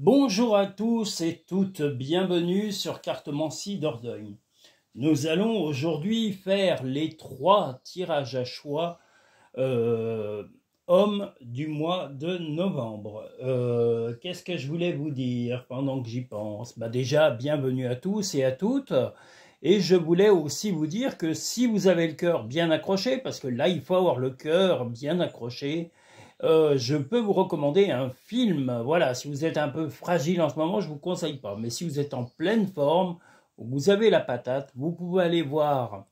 Bonjour à tous et toutes, bienvenue sur Cartomancie Dordogne. Nous allons aujourd'hui faire les 3 tirages à choix hommes du mois de novembre. Qu'est-ce que je voulais vous dire pendant que j'y pense? Déjà, bienvenue à tous et à toutes. Et je voulais aussi vous dire que si vous avez le cœur bien accroché, parce que là, il faut avoir le cœur bien accroché, je peux vous recommander un film. Voilà, si vous êtes un peu fragile en ce moment, je ne vous conseille pas. Mais si vous êtes en pleine forme, vous avez la patate, vous pouvez aller voir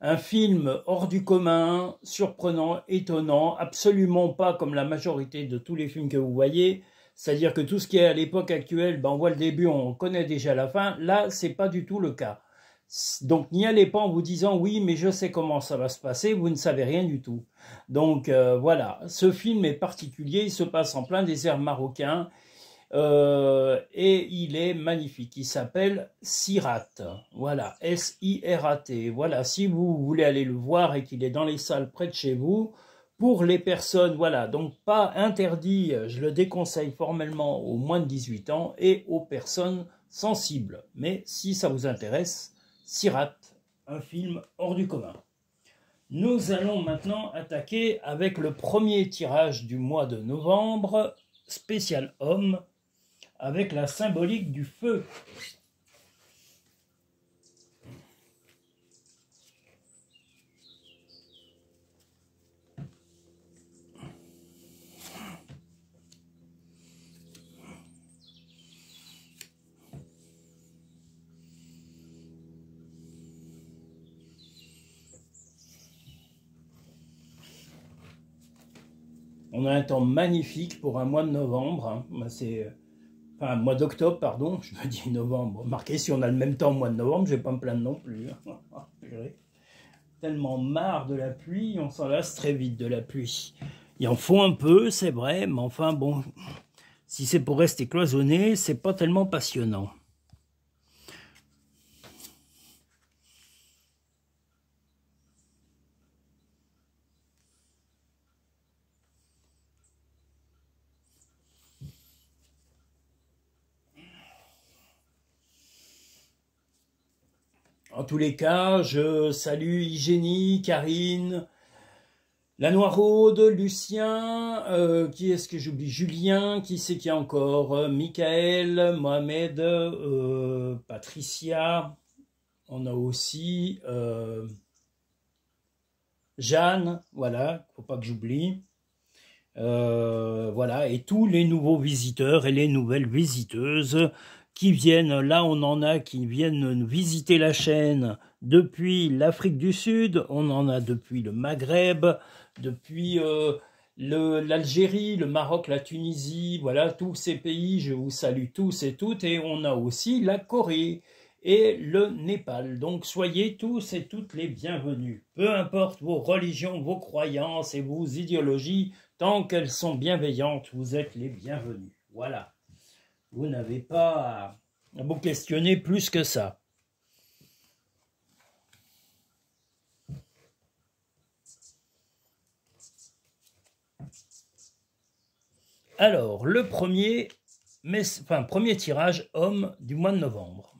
un film hors du commun, surprenant, étonnant, absolument pas comme la majorité de tous les films que vous voyez. C'est-à-dire que tout ce qui est à l'époque actuelle, on voit le début, on connaît déjà la fin. Là, c'est pas du tout le cas. Donc n'y allez pas en vous disant oui, mais je sais comment ça va se passer, vous ne savez rien du tout. Donc voilà, ce film est particulier, il se passe en plein désert marocain et il est magnifique. Il s'appelle Sirat, voilà, S-I-R-A-T. Voilà, si vous voulez aller le voir et qu'il est dans les salles près de chez vous, pour les personnes, voilà, donc pas interdit, je le déconseille formellement aux moins de 18 ans et aux personnes sensibles. Mais si ça vous intéresse, Sirat, un film hors du commun. Nous allons maintenant attaquer avec le premier tirage du mois de novembre, spécial homme, avec la symbolique du feu. On a un temps magnifique pour un mois de novembre. Enfin, un mois d'octobre, pardon. Je me dis novembre. Remarquez, si on a le même temps au mois de novembre, je ne vais pas me plaindre non plus. Tellement marre de la pluie, on s'en lasse très vite de la pluie. Il en faut un peu, c'est vrai, mais enfin bon, si c'est pour rester cloisonné, c'est pas tellement passionnant. En tous les cas, je salue Hygiénie, Karine, la Noiraude, Lucien, qui est-ce que j'oublie? Julien, qui c'est qu'il y a encore? Michael, Mohamed, Patricia, on a aussi Jeanne, voilà, faut pas que j'oublie. Voilà, et tous les nouveaux visiteurs et les nouvelles visiteuses qui viennent, là on en a qui viennent visiter la chaîne depuis l'Afrique du Sud, on en a depuis le Maghreb, depuis l'Algérie, le Maroc, la Tunisie, voilà, tous ces pays, je vous salue tous et toutes, et on a aussi la Corée et le Népal. Donc soyez tous et toutes les bienvenus. Peu importe vos religions, vos croyances et vos idéologies, tant qu'elles sont bienveillantes, vous êtes les bienvenus. Voilà. Vous n'avez pas à vous questionner plus que ça. Alors, le premier, premier tirage homme du mois de novembre.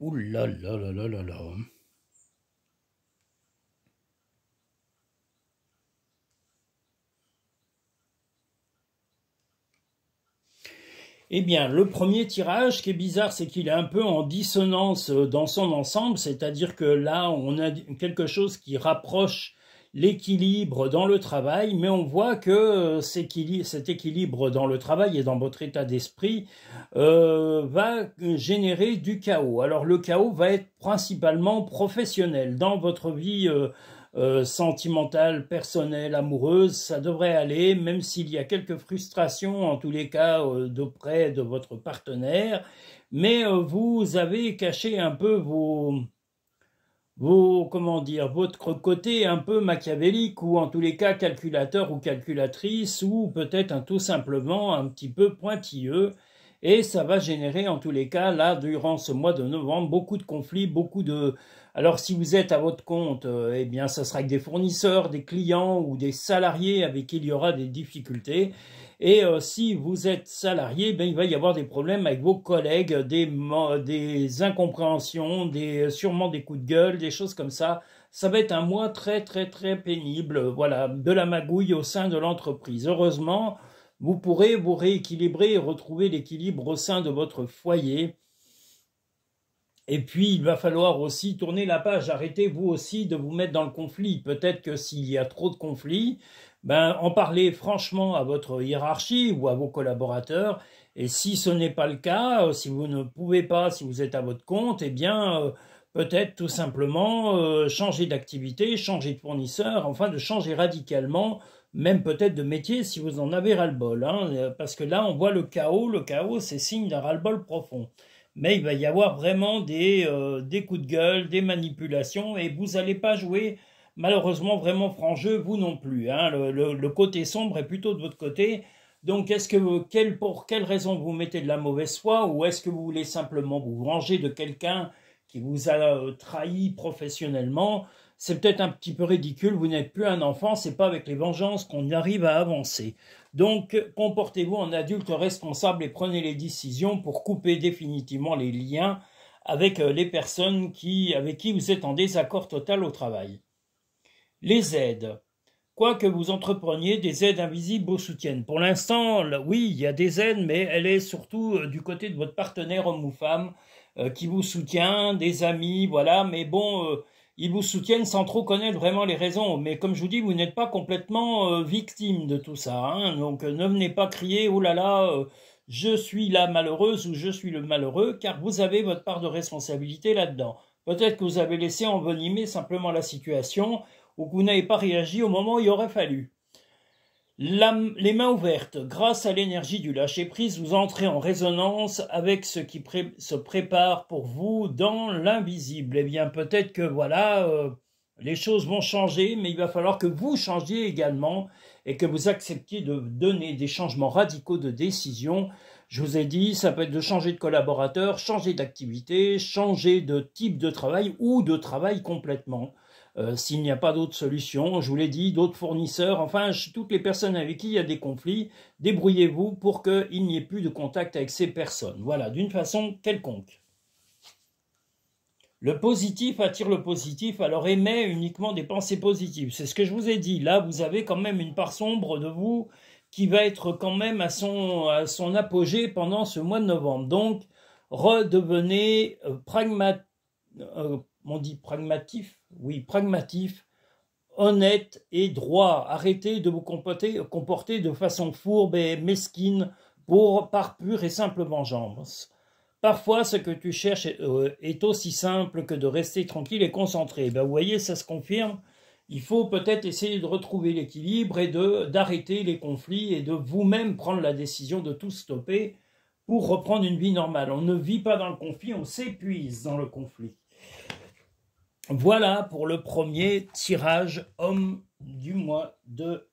Ouh là là là là là là. Eh bien, le premier tirage, ce qui est bizarre, c'est qu'il est un peu en dissonance dans son ensemble, c'est-à-dire que là, on a quelque chose qui rapproche l'équilibre dans le travail, mais on voit que cet équilibre dans le travail et dans votre état d'esprit va générer du chaos. Alors le chaos va être principalement professionnel. Dans votre vie sentimentale, personnelle, amoureuse, ça devrait aller, même s'il y a quelques frustrations, en tous les cas, d'auprès de votre partenaire, mais vous avez caché un peu comment dire, votre côté un peu machiavélique ou en tous les cas calculateur ou calculatrice ou peut-être tout simplement un petit peu pointilleux. Et ça va générer en tous les cas, là, durant ce mois de novembre, beaucoup de conflits, beaucoup de... Alors si vous êtes à votre compte, eh bien ça sera avec des fournisseurs, des clients ou des salariés avec qui il y aura des difficultés. Et si vous êtes salarié, ben, il va y avoir des problèmes avec vos collègues, des incompréhensions, sûrement des coups de gueule, des choses comme ça. Ça va être un mois très très très pénible, voilà, de la magouille au sein de l'entreprise. Heureusement, vous pourrez vous rééquilibrer et retrouver l'équilibre au sein de votre foyer. Et puis, il va falloir aussi tourner la page. Arrêtez vous aussi de vous mettre dans le conflit. Peut-être que s'il y a trop de conflits, ben, en parlez franchement à votre hiérarchie ou à vos collaborateurs. Et si ce n'est pas le cas, si vous ne pouvez pas, si vous êtes à votre compte, eh bien, peut-être tout simplement changer d'activité, changer de fournisseur, enfin de changer radicalement, même peut-être de métier si vous en avez ras-le-bol. Hein, parce que là, on voit le chaos. Le chaos, c'est signe d'un ras-le-bol profond. Mais il va y avoir vraiment des coups de gueule, des manipulations, et vous n'allez pas jouer malheureusement vraiment franc jeu, vous non plus. Hein. Le côté sombre est plutôt de votre côté. Donc, pour quelle raison vous mettez de la mauvaise foi, ou est-ce que vous voulez simplement vous venger de quelqu'un qui vous a trahi professionnellement? C'est peut-être un petit peu ridicule, vous n'êtes plus un enfant, c'est pas avec les vengeances qu'on arrive à avancer. Donc, comportez-vous en adulte responsable et prenez les décisions pour couper définitivement les liens avec les personnes avec qui vous êtes en désaccord total au travail. Les aides. Quoi que vous entrepreniez, des aides invisibles vous soutiennent. Pour l'instant, oui, il y a des aides, mais elle est surtout du côté de votre partenaire homme ou femme qui vous soutient, des amis, voilà. Mais bon, ils vous soutiennent sans trop connaître vraiment les raisons. Mais comme je vous dis, vous n'êtes pas complètement victime de tout ça. Hein. Donc ne venez pas crier, oh là là, je suis la malheureuse ou je suis le malheureux, car vous avez votre part de responsabilité là-dedans. Peut-être que vous avez laissé envenimer simplement la situation ou que vous n'avez pas réagi au moment où il aurait fallu. Les mains ouvertes, grâce à l'énergie du lâcher-prise, vous entrez en résonance avec ce qui se prépare pour vous dans l'invisible. Eh bien, peut-être que voilà, les choses vont changer, mais il va falloir que vous changiez également et que vous acceptiez de donner des changements radicaux de décision. Je vous ai dit, ça peut être de changer de collaborateur, changer d'activité, changer de type de travail ou de travail complètement. S'il n'y a pas d'autre solution, je vous l'ai dit, d'autres fournisseurs, enfin, toutes les personnes avec qui il y a des conflits, débrouillez-vous pour qu'il n'y ait plus de contact avec ces personnes. Voilà, d'une façon quelconque. Le positif attire le positif, alors émet uniquement des pensées positives. C'est ce que je vous ai dit. Là, vous avez quand même une part sombre de vous qui va être quand même à son apogée pendant ce mois de novembre. Donc, redevenez pragmatif, oui, pragmatif, honnête et droit. Arrêtez de vous comporter de façon fourbe et mesquine par pure et simple vengeance. Parfois, ce que tu cherches est aussi simple que de rester tranquille et concentré. Ben, vous voyez, ça se confirme. Il faut peut-être essayer de retrouver l'équilibre et d'arrêter les conflits et de vous-même prendre la décision de tout stopper pour reprendre une vie normale. On ne vit pas dans le conflit, on s'épuise dans le conflit. Voilà pour le premier tirage homme du mois de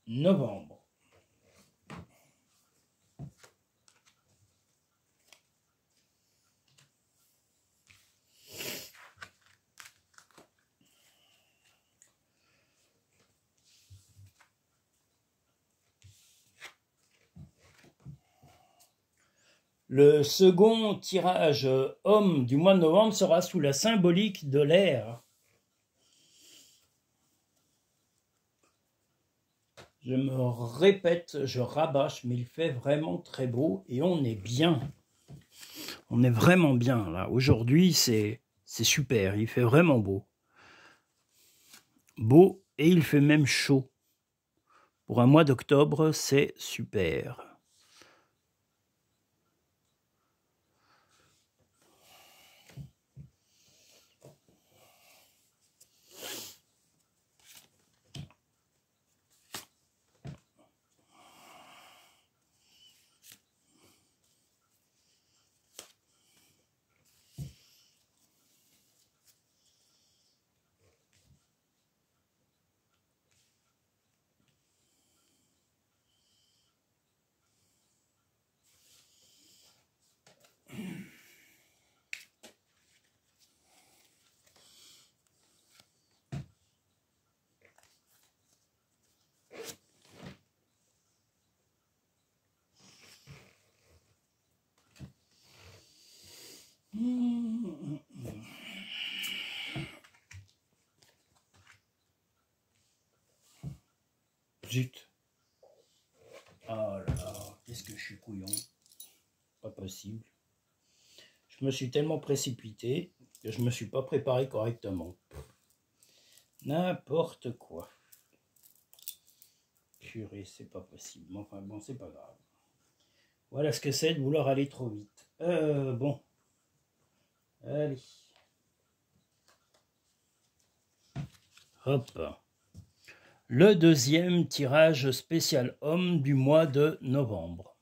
novembre. Le second tirage homme du mois de novembre sera sous la symbolique de l'air. Je me répète, je rabâche, mais il fait vraiment très beau et on est bien. On est vraiment bien là. Aujourd'hui, c'est super, il fait vraiment beau. Beau et il fait même chaud. Pour un mois d'octobre, c'est super. Zut. Ah là là, qu'est-ce que je suis couillon. Pas possible. Je me suis tellement précipité que je ne me suis pas préparé correctement. N'importe quoi. Purée, c'est pas possible. Enfin bon, c'est pas grave. Voilà ce que c'est de vouloir aller trop vite. Bon. Allez. Hop. Le deuxième tirage spécial homme du mois de novembre.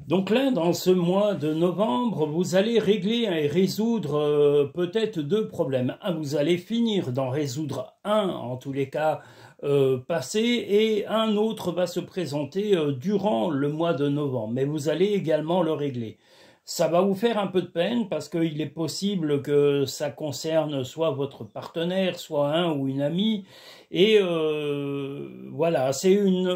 Donc là, dans ce mois de novembre, vous allez régler et résoudre peut-être deux problèmes. Vous allez finir d'en résoudre un, en tous les cas, passé, et un autre va se présenter durant le mois de novembre. Mais vous allez également le régler. Ça va vous faire un peu de peine parce qu'il est possible que ça concerne soit votre partenaire, soit un ou une amie. Et voilà,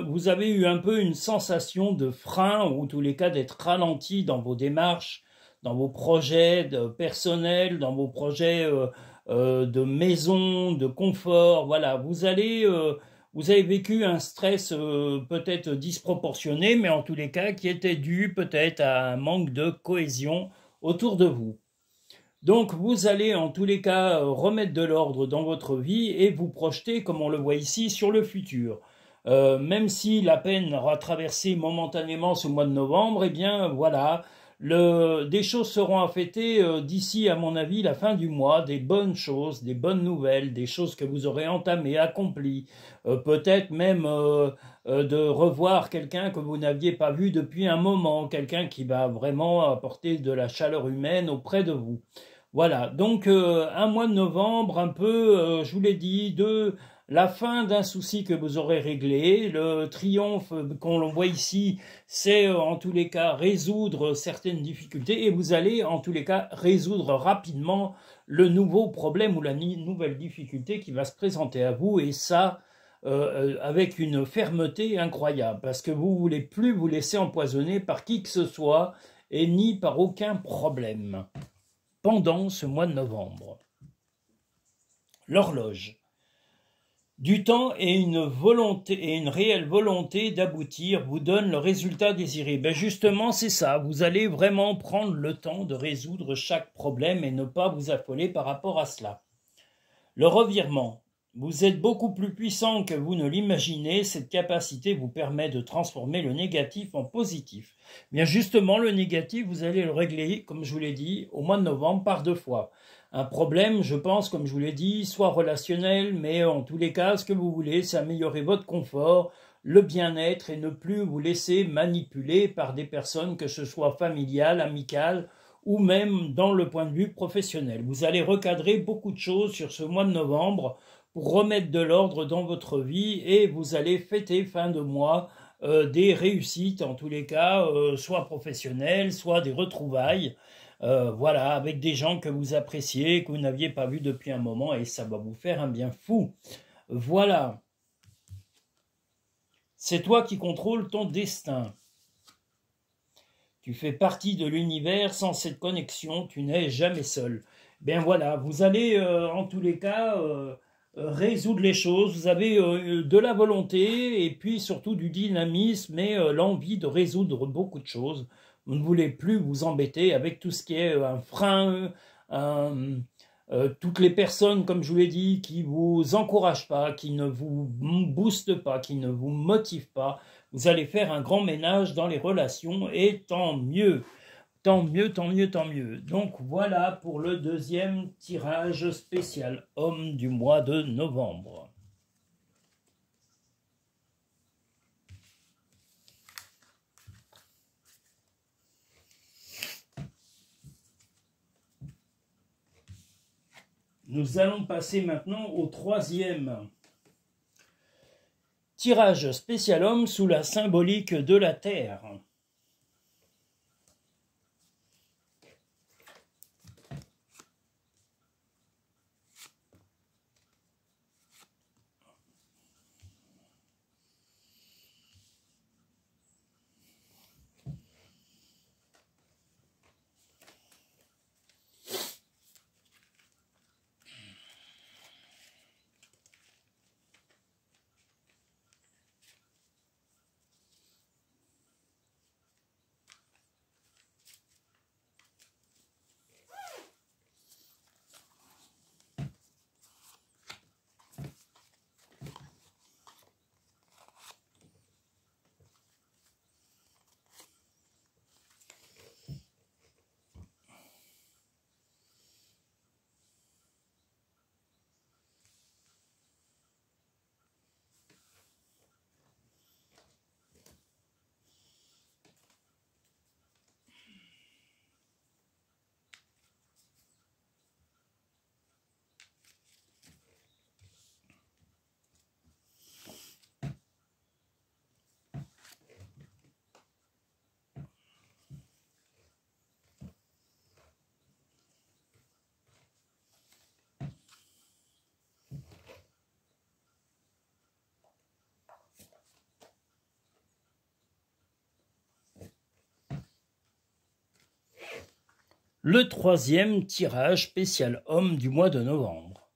vous avez eu un peu une sensation de frein, ou en tous les cas d'être ralenti dans vos démarches, dans vos projets personnels, dans vos projets de maison, de confort. Voilà, vous avez vécu un stress peut-être disproportionné, mais en tous les cas qui était dû peut-être à un manque de cohésion autour de vous. Donc vous allez en tous les cas remettre de l'ordre dans votre vie et vous projeter, comme on le voit ici, sur le futur. Même si la peine aura traversé momentanément ce mois de novembre, eh bien voilà, des choses seront affectées d'ici, à mon avis, la fin du mois, des bonnes choses, des bonnes nouvelles, des choses que vous aurez entamées, accomplies, peut-être même de revoir quelqu'un que vous n'aviez pas vu depuis un moment, quelqu'un qui va vraiment apporter de la chaleur humaine auprès de vous. Voilà, donc un mois de novembre, un peu, je vous l'ai dit, de la fin d'un souci que vous aurez réglé. Le triomphe qu'on voit ici, c'est en tous les cas résoudre certaines difficultés et vous allez en tous les cas résoudre rapidement le nouveau problème ou la nouvelle difficulté qui va se présenter à vous, et ça avec une fermeté incroyable, parce que vous ne voulez plus vous laisser empoisonner par qui que ce soit et ni par aucun problème. Pendant ce mois de novembre, l'horloge. Du temps et une réelle volonté d'aboutir vous donne le résultat désiré. Ben justement, c'est ça. Vous allez vraiment prendre le temps de résoudre chaque problème et ne pas vous affoler par rapport à cela. Le revirement. Vous êtes beaucoup plus puissant que vous ne l'imaginez. Cette capacité vous permet de transformer le négatif en positif. Bien justement, le négatif, vous allez le régler, comme je vous l'ai dit, au mois de novembre par 2 fois. Un problème, je pense, comme je vous l'ai dit, soit relationnel, mais en tous les cas, ce que vous voulez, c'est améliorer votre confort, le bien-être et ne plus vous laisser manipuler par des personnes, que ce soit familiales, amicales ou même dans le point de vue professionnel. Vous allez recadrer beaucoup de choses sur ce mois de novembre pour remettre de l'ordre dans votre vie, et vous allez fêter fin de mois des réussites, en tous les cas, soit professionnelles, soit des retrouvailles, voilà, avec des gens que vous appréciez, que vous n'aviez pas vus depuis un moment, et ça va vous faire un bien fou. Voilà. C'est toi qui contrôles ton destin. Tu fais partie de l'univers, sans cette connexion, tu n'es jamais seul. Ben voilà, vous allez en tous les cas résoudre les choses, vous avez de la volonté et puis surtout du dynamisme et l'envie de résoudre beaucoup de choses. Vous ne voulez plus vous embêter avec tout ce qui est un frein, toutes les personnes, comme je vous l'ai dit, qui ne vous encouragent pas, qui ne vous boostent pas, qui ne vous motivent pas. Vous allez faire un grand ménage dans les relations, et tant mieux. Tant mieux, tant mieux, tant mieux. Donc voilà pour le deuxième tirage spécial homme du mois de novembre. Nous allons passer maintenant au troisième tirage spécial homme sous la symbolique de la Terre. Le troisième tirage spécial homme du mois de novembre.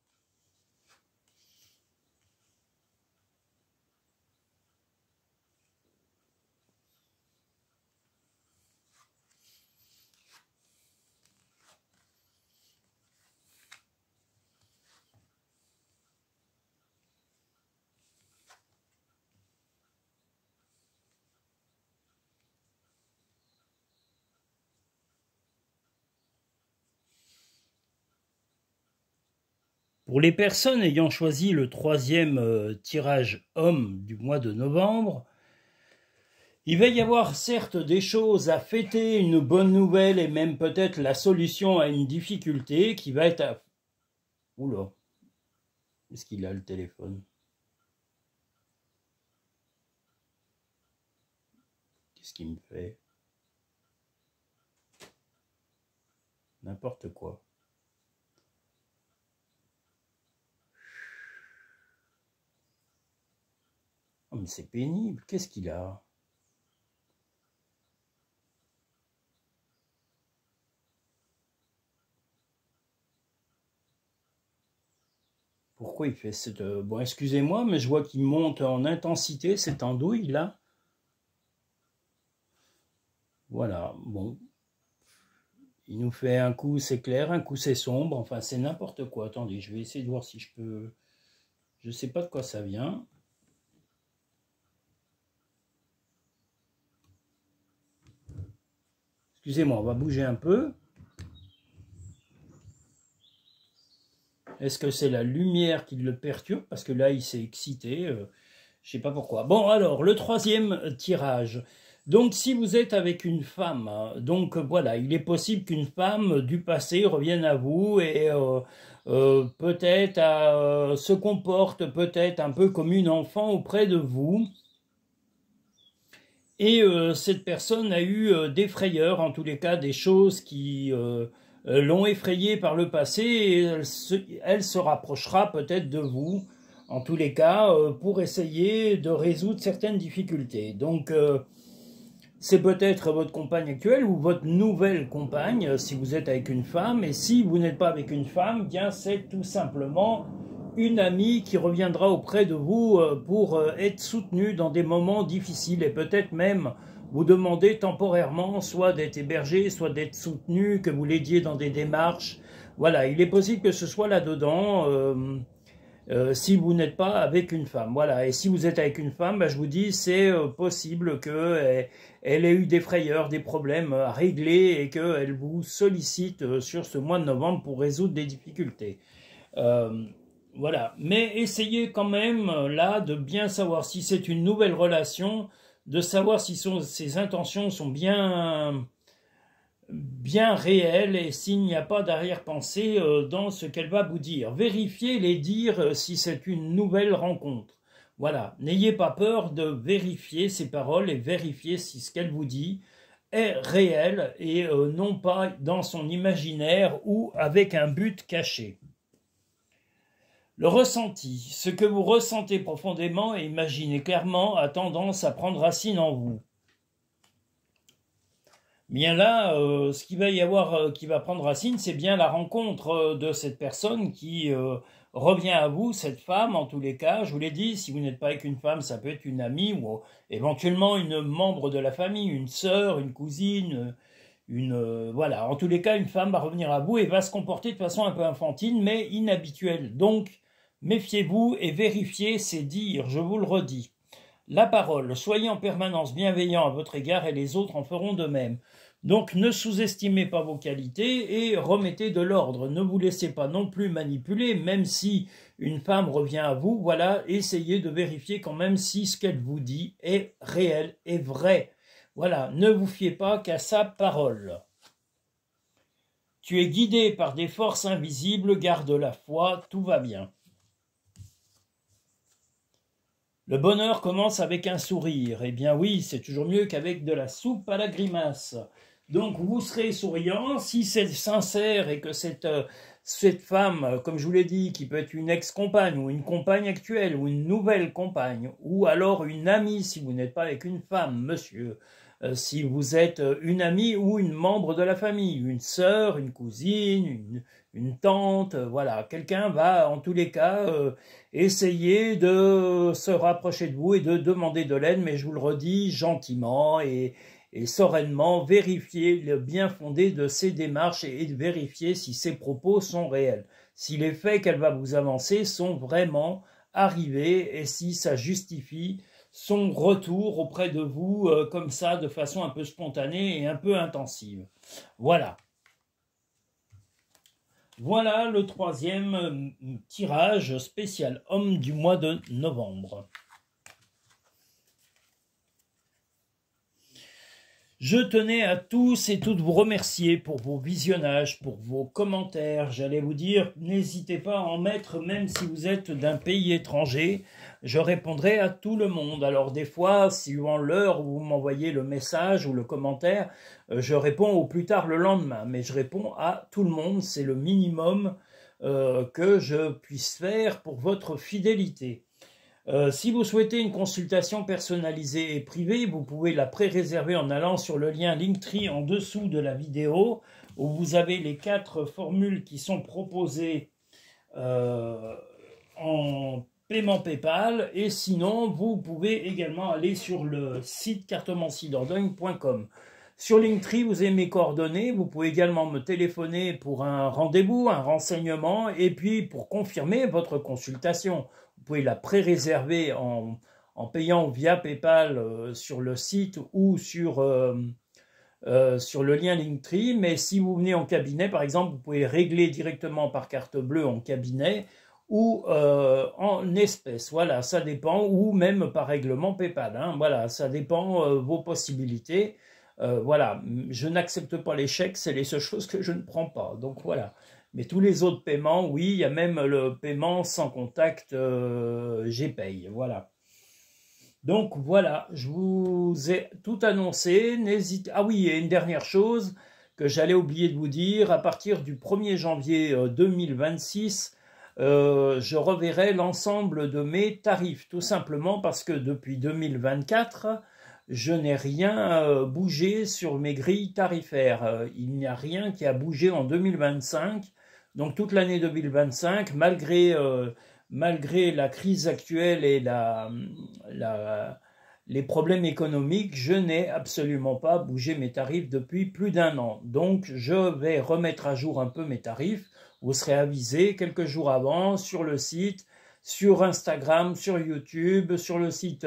Pour les personnes ayant choisi le troisième tirage homme du mois de novembre, il va y avoir certes des choses à fêter, une bonne nouvelle et même peut-être la solution à une difficulté qui va être à... Oula, est-ce qu'il a le téléphone? Qu'est-ce qu'il me fait? N'importe quoi. Oh, mais c'est pénible, qu'est-ce qu'il a? Pourquoi il fait cette... Bon, excusez-moi, mais je vois qu'il monte en intensité, cette andouille, là. Voilà, bon. Il nous fait un coup c'est clair, un coup c'est sombre, enfin c'est n'importe quoi. Attendez, je vais essayer de voir si je peux... Je sais pas de quoi ça vient. Excusez-moi, on va bouger un peu. Est-ce que c'est la lumière qui le perturbe? Parce que là, il s'est excité. Je sais pas pourquoi. Bon, alors, le troisième tirage. Donc, si vous êtes avec une femme, donc voilà, il est possible qu'une femme du passé revienne à vous et peut-être se comporte peut-être un peu comme une enfant auprès de vous. Et cette personne a eu des frayeurs, en tous les cas des choses qui l'ont effrayée par le passé, et elle se rapprochera peut-être de vous, en tous les cas, pour essayer de résoudre certaines difficultés. Donc c'est peut-être votre compagne actuelle ou votre nouvelle compagne, si vous êtes avec une femme, et si vous n'êtes pas avec une femme, bien c'est tout simplement une amie qui reviendra auprès de vous pour être soutenue dans des moments difficiles et peut-être même vous demander temporairement soit d'être hébergé, soit d'être soutenu, que vous l'aidiez dans des démarches. Voilà, il est possible que ce soit là-dedans si vous n'êtes pas avec une femme. Voilà, et si vous êtes avec une femme, bah, je vous dis, c'est possible qu'elle ait eu des frayeurs, des problèmes à régler et qu'elle vous sollicite sur ce mois de novembre pour résoudre des difficultés. Voilà, mais essayez quand même là de bien savoir si c'est une nouvelle relation, de savoir si ses intentions sont bien réelles et s'il n'y a pas d'arrière-pensée dans ce qu'elle va vous dire. Vérifiez les dires si c'est une nouvelle rencontre. Voilà, n'ayez pas peur de vérifier ses paroles et vérifier si ce qu'elle vous dit est réel et non pas dans son imaginaire ou avec un but caché. Le ressenti, ce que vous ressentez profondément et imaginez clairement, a tendance à prendre racine en vous. Bien là, ce qu'il va y avoir qui va prendre racine, c'est bien la rencontre de cette personne qui revient à vous, cette femme en tous les cas. Je vous l'ai dit, si vous n'êtes pas avec une femme, ça peut être une amie ou éventuellement une membre de la famille, une sœur, une cousine, voilà. En tous les cas, une femme va revenir à vous et va se comporter de façon un peu infantile, mais inhabituelle. Donc, méfiez-vous et vérifiez ses dires, je vous le redis. La parole, soyez en permanence bienveillant à votre égard et les autres en feront de même. Donc ne sous-estimez pas vos qualités et remettez de l'ordre. Ne vous laissez pas non plus manipuler, même si une femme revient à vous. Voilà, essayez de vérifier quand même si ce qu'elle vous dit est réel et vrai. Voilà, ne vous fiez pas qu'à sa parole. Tu es guidé par des forces invisibles, garde la foi, tout va bien. Le bonheur commence avec un sourire. Eh bien oui, c'est toujours mieux qu'avec de la soupe à la grimace. Donc vous serez souriant, si c'est sincère et que cette femme, comme je vous l'ai dit, qui peut être une ex-compagne ou une compagne actuelle ou une nouvelle compagne, ou alors une amie si vous n'êtes pas avec une femme, monsieur, si vous êtes une amie ou une membre de la famille, une sœur, une cousine, une tante, voilà. Quelqu'un va, en tous les cas, essayer de se rapprocher de vous et de demander de l'aide, mais je vous le redis, gentiment et sereinement, vérifier le bien fondé de ces démarches et vérifier si ces propos sont réels, si les faits qu'elle va vous avancer sont vraiment arrivés et si ça justifie son retour auprès de vous comme ça, de façon un peu spontanée et un peu intensive. Voilà. Voilà le troisième tirage spécial homme du mois de novembre. Je tenais à tous et toutes vous remercier pour vos visionnages, pour vos commentaires. J'allais vous dire, n'hésitez pas à en mettre, même si vous êtes d'un pays étranger. Je répondrai à tout le monde. Alors des fois, suivant l'heure où vous m'envoyez le message ou le commentaire, je réponds au plus tard le lendemain. Mais je réponds à tout le monde. C'est le minimum que je puisse faire pour votre fidélité. Si vous souhaitez une consultation personnalisée et privée, vous pouvez la pré-réserver en allant sur le lien Linktree en dessous de la vidéo, où vous avez les 4 formules qui sont proposées en paiement PayPal. Et sinon, vous pouvez également aller sur le site cartomanciedordogne.com. Sur Linktree, vous avez mes coordonnées. Vous pouvez également me téléphoner pour un rendez-vous, un renseignement, et puis pour confirmer votre consultation. Vous pouvez la pré-réserver en payant via PayPal sur le site ou sur le lien Linktree. Mais si vous venez en cabinet, par exemple, vous pouvez régler directement par carte bleue en cabinet ou en espèces. Voilà, ça dépend. Ou même par règlement PayPal. Hein, voilà, ça dépend vos possibilités. Voilà, je n'accepte pas les chèques, c'est les seules choses que je ne prends pas. Donc voilà. Mais tous les autres paiements, oui, il y a même le paiement sans contact GPay, voilà. Donc voilà, je vous ai tout annoncé. Ah oui, et une dernière chose que j'allais oublier de vous dire, à partir du 1er janvier 2026, je reverrai l'ensemble de mes tarifs, tout simplement parce que depuis 2024, je n'ai rien bougé sur mes grilles tarifaires. Il n'y a rien qui a bougé en 2025. Donc toute l'année 2025, malgré la crise actuelle et les problèmes économiques, je n'ai absolument pas bougé mes tarifs depuis plus d'1 an. Donc je vais remettre à jour un peu mes tarifs. Vous serez avisé quelques jours avant sur le site, sur Instagram, sur YouTube, sur le site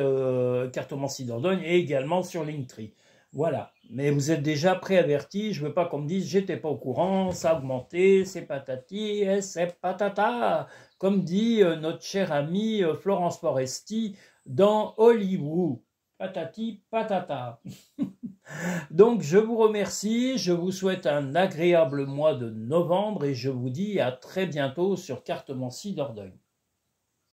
Cartomancie Dordogne et également sur Linktree. Voilà, mais vous êtes déjà préavertis, je ne veux pas qu'on me dise « j'étais pas au courant, ça a augmenté, c'est patati, et c'est patata », comme dit notre chère amie Florence Foresti dans Hollywood. Patati, patata. Donc je vous remercie, je vous souhaite un agréable mois de novembre et je vous dis à très bientôt sur Cartomancie Dordogne.